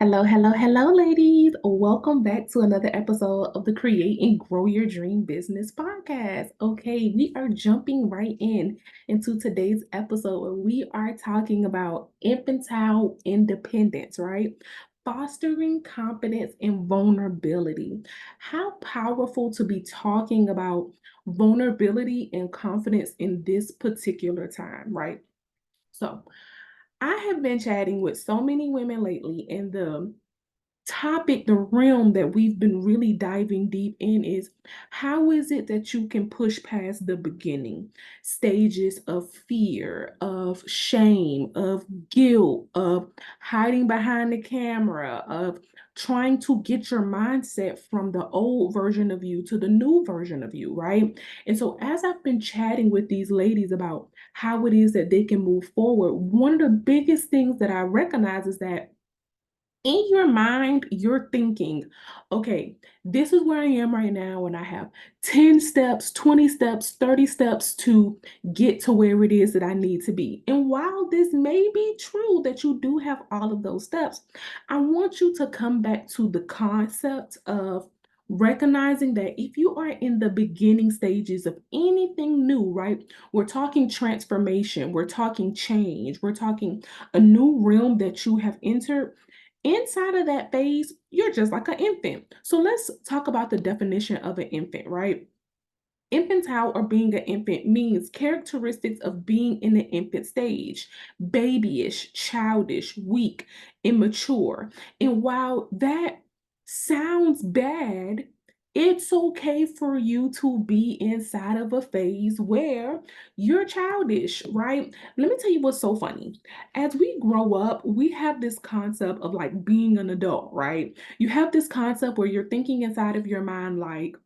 Hello, hello, hello, ladies. Welcome back to another episode of the Create and Grow Your Dream Business podcast. Okay, we are jumping right into today's episode where we are talking about infantile independence, right? Fostering confidence and vulnerability. How powerful to be talking about vulnerability and confidence in this particular time, right? So, I have been chatting with so many women lately, and the realm that we've been really diving deep in is how is it that you can push past the beginning stages of fear, of shame, of guilt, of hiding behind the camera, of trying to get your mindset from the old version of you to the new version of you, right? And so, as I've been chatting with these ladies about how it is that they can move forward, one of the biggest things that I recognize is that in your mind, you're thinking, okay, this is where I am right now, and I have 10 steps, 20 steps, 30 steps to get to where it is that I need to be. And while this may be true that you do have all of those steps, I want you to come back to the concept of recognizing that if you are in the beginning stages of anything new, right? We're talking transformation, we're talking change, we're talking a new realm that you have entered. Inside of that phase, you're just like an infant. So let's talk about the definition of an infant, right? Infantile or being an infant means characteristics of being in the infant stage, babyish, childish, weak, immature. And while that sounds bad, it's okay for you to be inside of a phase where you're childish, right? Let me tell you what's so funny. As we grow up, we have this concept of like being an adult, right? You have this concept where you're thinking inside of your mind, like,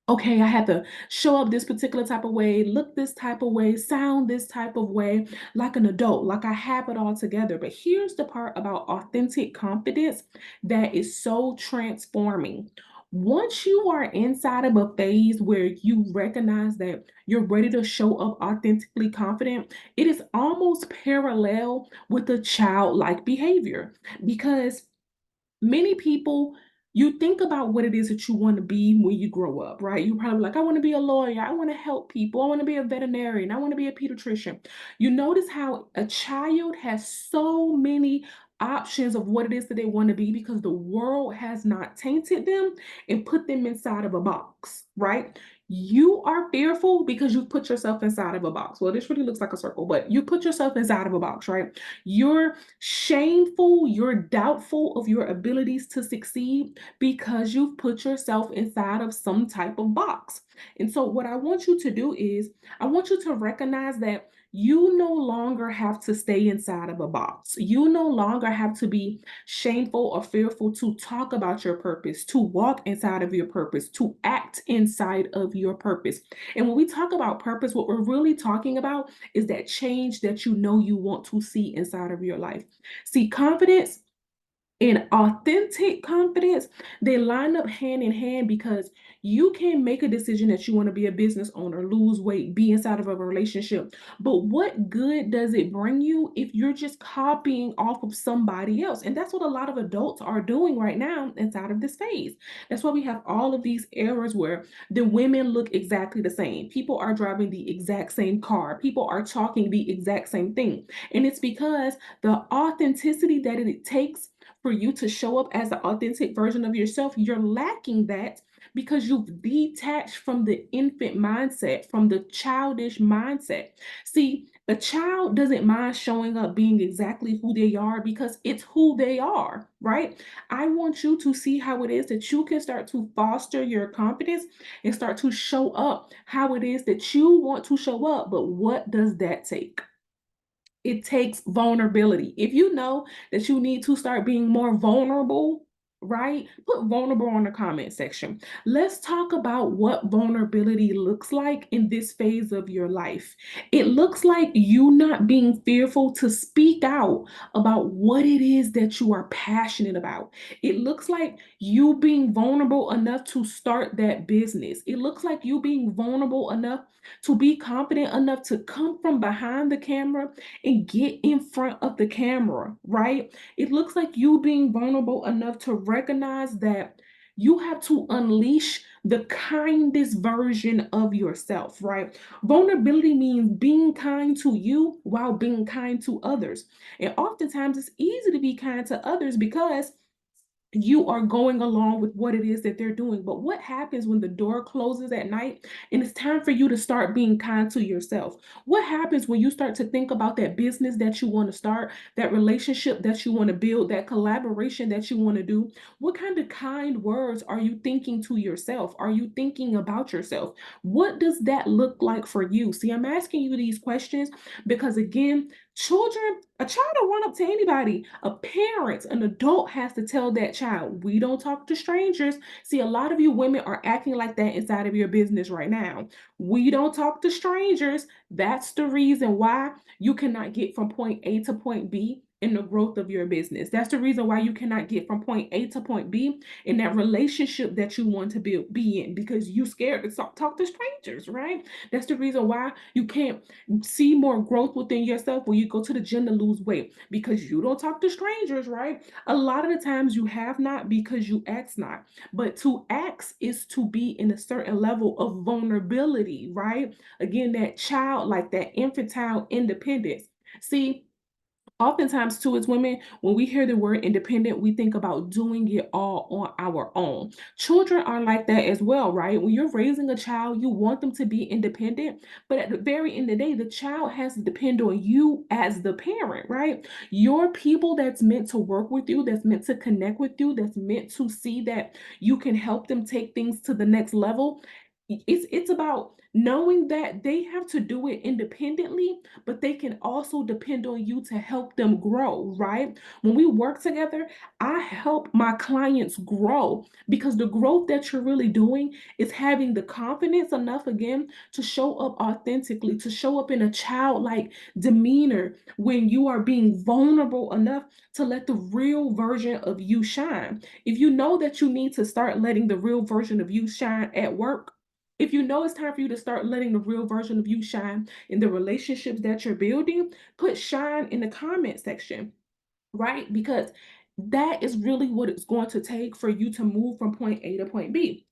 okay, I have to show up this particular type of way, look this type of way, sound this type of way, like an adult, like I have it all together. But here's the part about authentic confidence that is so transforming. Once you are inside of a phase where you recognize that you're ready to show up authentically confident, it is almost parallel with the childlike behavior because many people, you think about what it is that you want to be when you grow up, right? You're probably like, I want to be a lawyer, I want to help people, I want to be a veterinarian, I want to be a pediatrician. You notice how a child has so many options of what it is that they want to be because the world has not tainted them and put them inside of a box, right? You are fearful because you put yourself inside of a box. Well, this really looks like a circle, but you put yourself inside of a box, right? You're shameful, you're doubtful of your abilities to succeed because you've put yourself inside of some type of box. And so, what I want you to do is, I want you to recognize that you no longer have to stay inside of a box. You no longer have to be shameful or fearful to talk about your purpose, to walk inside of your purpose, to act inside of your purpose. And when we talk about purpose, what we're really talking about is that change that you know you want to see inside of your life. See, confidence and authentic confidence, they line up hand in hand because you can make a decision that you want to be a business owner, lose weight, be inside of a relationship. But what good does it bring you if you're just copying off of somebody else? And that's what a lot of adults are doing right now inside of this phase. That's why we have all of these errors where the women look exactly the same. People are driving the exact same car. People are talking the exact same thing. And it's because the authenticity that it takes for you to show up as the authentic version of yourself, you're lacking that because you've detached from the infant mindset, from the childish mindset. See, a child doesn't mind showing up being exactly who they are because it's who they are, right? I want you to see how it is that you can start to foster your confidence and start to show up how it is that you want to show up. But what does that take? It takes vulnerability. If you know that you need to start being more vulnerable, right? Put vulnerable on the comment section. Let's talk about what vulnerability looks like in this phase of your life. It looks like you not being fearful to speak out about what it is that you are passionate about. It looks like you being vulnerable enough to start that business. It looks like you being vulnerable enough to be confident enough to come from behind the camera and get in front of the camera, right? It looks like you being vulnerable enough to recognize that you have to unleash the kindest version of yourself, right? Vulnerability means being kind to you while being kind to others. And oftentimes it's easy to be kind to others because you are going along with what it is that they're doing. But what happens when the door closes at night and it's time for you to start being kind to yourself? What happens when you start to think about that business that you want to start, that relationship that you want to build, that collaboration that you want to do? What kind of kind words are you thinking to yourself? Are you thinking about yourself? What does that look like for you? See, I'm asking you these questions because, again, a child don't run up to anybody. A parent, an adult has to tell that child, we don't talk to strangers. See, a lot of you women are acting like that inside of your business right now. We don't talk to strangers. That's the reason why you cannot get from point A to point B in the growth of your business. That's the reason why you cannot get from point A to point B in that relationship that you want to be in, because you scared to talk to strangers, right? That's the reason why you can't see more growth within yourself when you go to the gym to lose weight, because you don't talk to strangers, right? A lot of the times you have not because you ask not. But to ask is to be in a certain level of vulnerability, right? Again, that child, like that infantile independence. See, oftentimes too, as women, when we hear the word independent, we think about doing it all on our own. Children are like that as well, right? When you're raising a child, you want them to be independent, but at the very end of the day, the child has to depend on you as the parent, right? Your people that's meant to work with you, that's meant to connect with you, that's meant to see that you can help them take things to the next level. It's about knowing that they have to do it independently, but they can also depend on you to help them grow, right? When we work together, I help my clients grow, because the growth that you're really doing is having the confidence enough, again, to show up authentically, to show up in a childlike demeanor when you are being vulnerable enough to let the real version of you shine. If you know that you need to start letting the real version of you shine at work, if you know it's time for you to start letting the real version of you shine in the relationships that you're building, put shine in the comment section, right? Because that is really what it's going to take for you to move from point A to point B.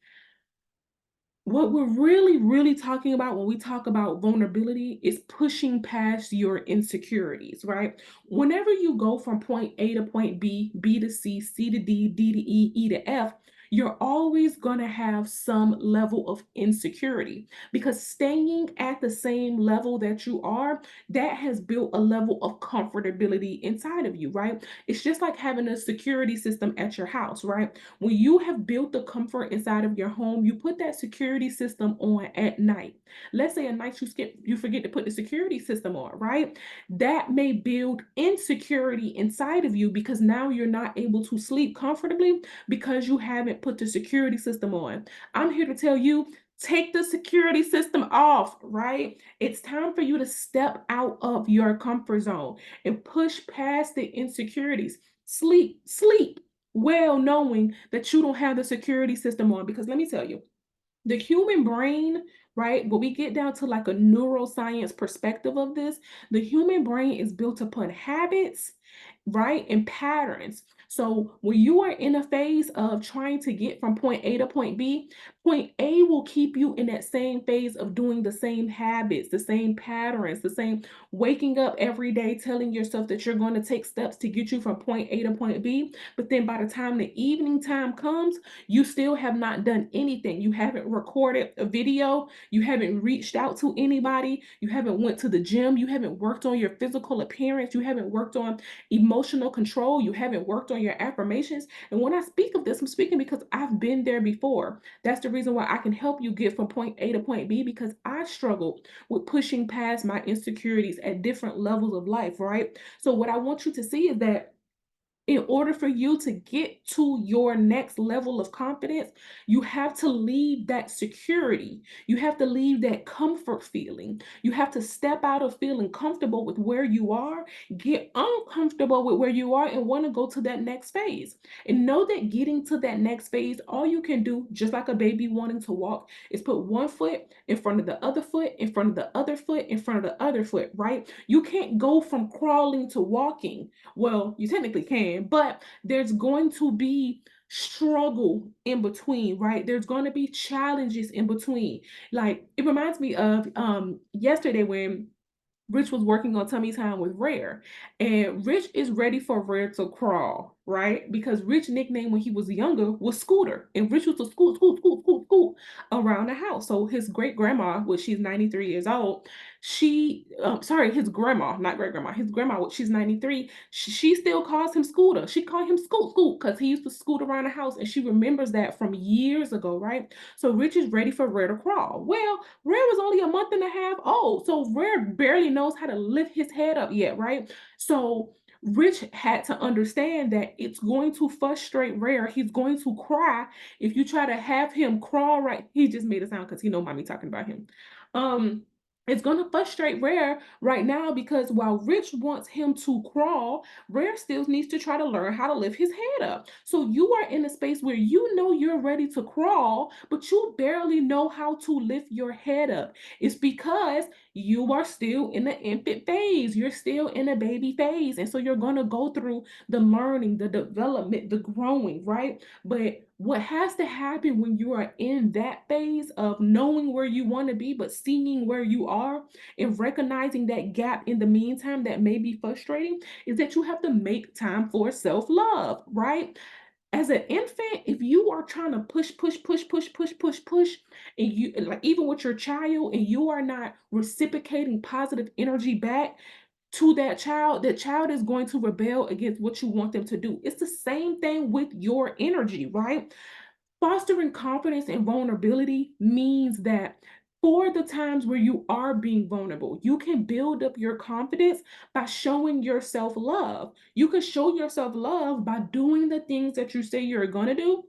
What we're really talking about when we talk about vulnerability is pushing past your insecurities, right? Whenever you go from point A to point B, B to C, C to D, D to E, E to F, you're always going to have some level of insecurity, because staying at the same level that you are, that has built a level of comfortability inside of you, right? It's just like having a security system at your house, right? When you have built the comfort inside of your home, you put that security system on at night. Let's say a night you forget to put the security system on, right? That may build insecurity inside of you, because now you're not able to sleep comfortably because you haven't put the security system on. I'm here to tell you, take the security system off, right? It's time for you to step out of your comfort zone and push past the insecurities. Sleep well, knowing that you don't have the security system on. Because let me tell you, the human brain, right? When we get down to like a neuroscience perspective of this, the human brain is built upon habits, right? And patterns. So when you are in a phase of trying to get from point A to point A will keep you in that same phase of doing the same habits, the same patterns, the same waking up every day, telling yourself that you're going to take steps to get you from point A to point B. But then by the time the evening time comes, you still have not done anything. You haven't recorded a video, you haven't reached out to anybody, you haven't went to the gym, you haven't worked on your physical appearance, you haven't worked on emotional control, you haven't worked on your affirmations. And when I speak of this, I'm speaking because I've been there before. That's the reason why I can help you get from point A to point B, because I struggled with pushing past my insecurities at different levels of life, right? So what I want you to see is that In order for you to get to your next level of confidence, you have to leave that security. You have to leave that comfort feeling. You have to step out of feeling comfortable with where you are, get uncomfortable with where you are, and want to go to that next phase. And know that getting to that next phase, all you can do, just like a baby wanting to walk, is put one foot in front of the other foot, in front of the other foot, in front of the other foot, right? You can't go from crawling to walking. Well, you technically can, but there's going to be struggle in between, right? There's going to be challenges in between. Like it reminds me of yesterday when Rich was working on tummy time with Rare, and Rich is ready for Rare to crawl, right? Because Rich nickname when he was younger was Scooter, and Rich was to scoot around the house. So his great grandma, which she's 93 years old, sorry, his grandma, not great grandma, his grandma, which she's 93, she still calls him Scooter. She called him Scoot because he used to scoot around the house, and she remembers that from years ago, right? So Rich is ready for Rare to crawl. Well, Rare was only a month and a half old, so Rare barely knows how to lift his head up yet, right? So Rich had to understand that it's going to frustrate Rare. He's going to cry if you try to have him crawl right. He just made a sound because he know mommy talking about him. Um, it's going to frustrate Rare right now because while Rich wants him to crawl, Rare still needs to try to learn how to lift his head up. So you are in a space where you know you're ready to crawl, but you barely know how to lift your head up. It's because you are still in the infant phase. You're still in a baby phase. And so you're going to go through the learning, the development, the growing, right? But what has to happen when you are in that phase of knowing where you want to be, but seeing where you are and recognizing that gap in the meantime that may be frustrating is that you have to make time for self love, right? As an infant, if you are trying to push, and you like even with your child and you are not reciprocating positive energy back to that child is going to rebel against what you want them to do. It's the same thing with your energy, right? Fostering confidence and vulnerability means that for the times where you are being vulnerable, you can build up your confidence by showing yourself love. You can show yourself love by doing the things that you say you're going to do.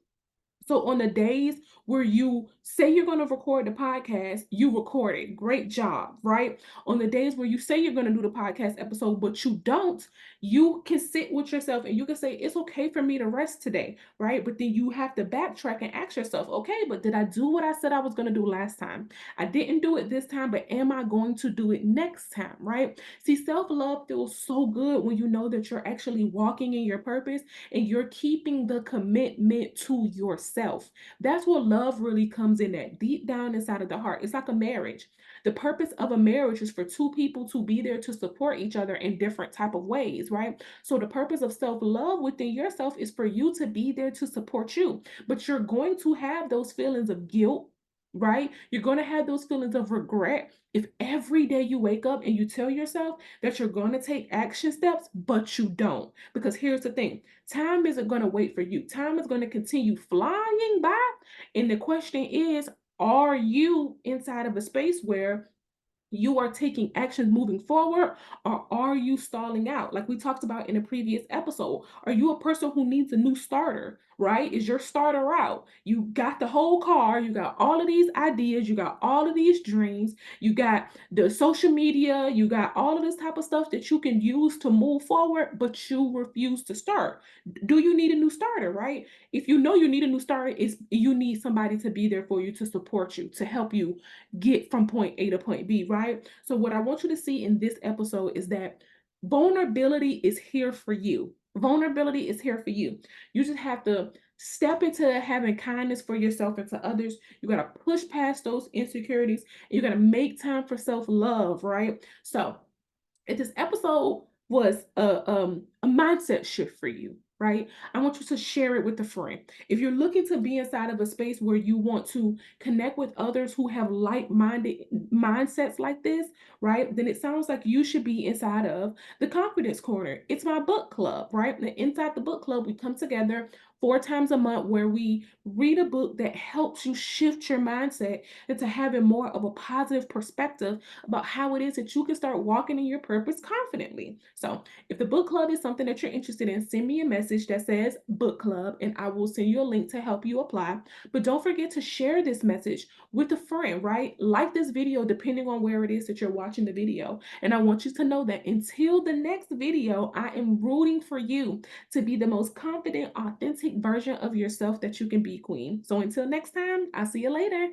So on the days where you say you're going to record the podcast, you record it. Great job, right? On the days where you say you're going to do the podcast episode, but you don't, you can sit with yourself and you can say, it's okay for me to rest today, right? But then you have to backtrack and ask yourself, okay, but did I do what I said I was going to do last time? I didn't do it this time, but am I going to do it next time, right? See, self-love feels so good when you know that you're actually walking in your purpose and you're keeping the commitment to yourself. That's where love really comes in at deep down inside of the heart. It's like a marriage. The purpose of a marriage is for two people to be there to support each other in different type of ways, right? So the purpose of self-love within yourself is for you to be there to support you. But you're going to have those feelings of guilt, right? You're going to have those feelings of regret if every day you wake up and you tell yourself that you're going to take action steps, but you don't. Because here's the thing, time isn't going to wait for you, time is going to continue flying by. And the question is, are you inside of a space where you are taking actions moving forward, or are you stalling out like we talked about in a previous episode? Are you a person who needs a new starter, right? Is your starter out? You got the whole car, you got all of these ideas, you got all of these dreams, you got the social media, you got all of this type of stuff that you can use to move forward, but you refuse to start. Do you need a new starter, right? If you know you need a new starter, is you need somebody to be there for you, to support you, to help you get from point A to point B, right? So, what I want you to see in this episode is that vulnerability is here for you. Vulnerability is here for you. You just have to step into having kindness for yourself and to others. You got to push past those insecurities. You got to make time for self love, right? So, if this episode was a mindset shift for you, right? I want you to share it with a friend. If you're looking to be inside of a space where you want to connect with others who have like-minded mindsets like this, right? Then it sounds like you should be inside of the Confidence Corner. It's my book club, right? And inside the book club, we come together 4 times a month where we read a book that helps you shift your mindset into having more of a positive perspective about how it is that you can start walking in your purpose confidently. So, if the book club is something that you're interested in, send me a message that says book club and I will send you a link to help you apply. But don't forget to share this message with a friend, right? Like this video depending on where it is that you're watching the video. And I want you to know that until the next video, I am rooting for you to be the most confident, authentic version of yourself that you can be, queen. So until next time, I'll see you later.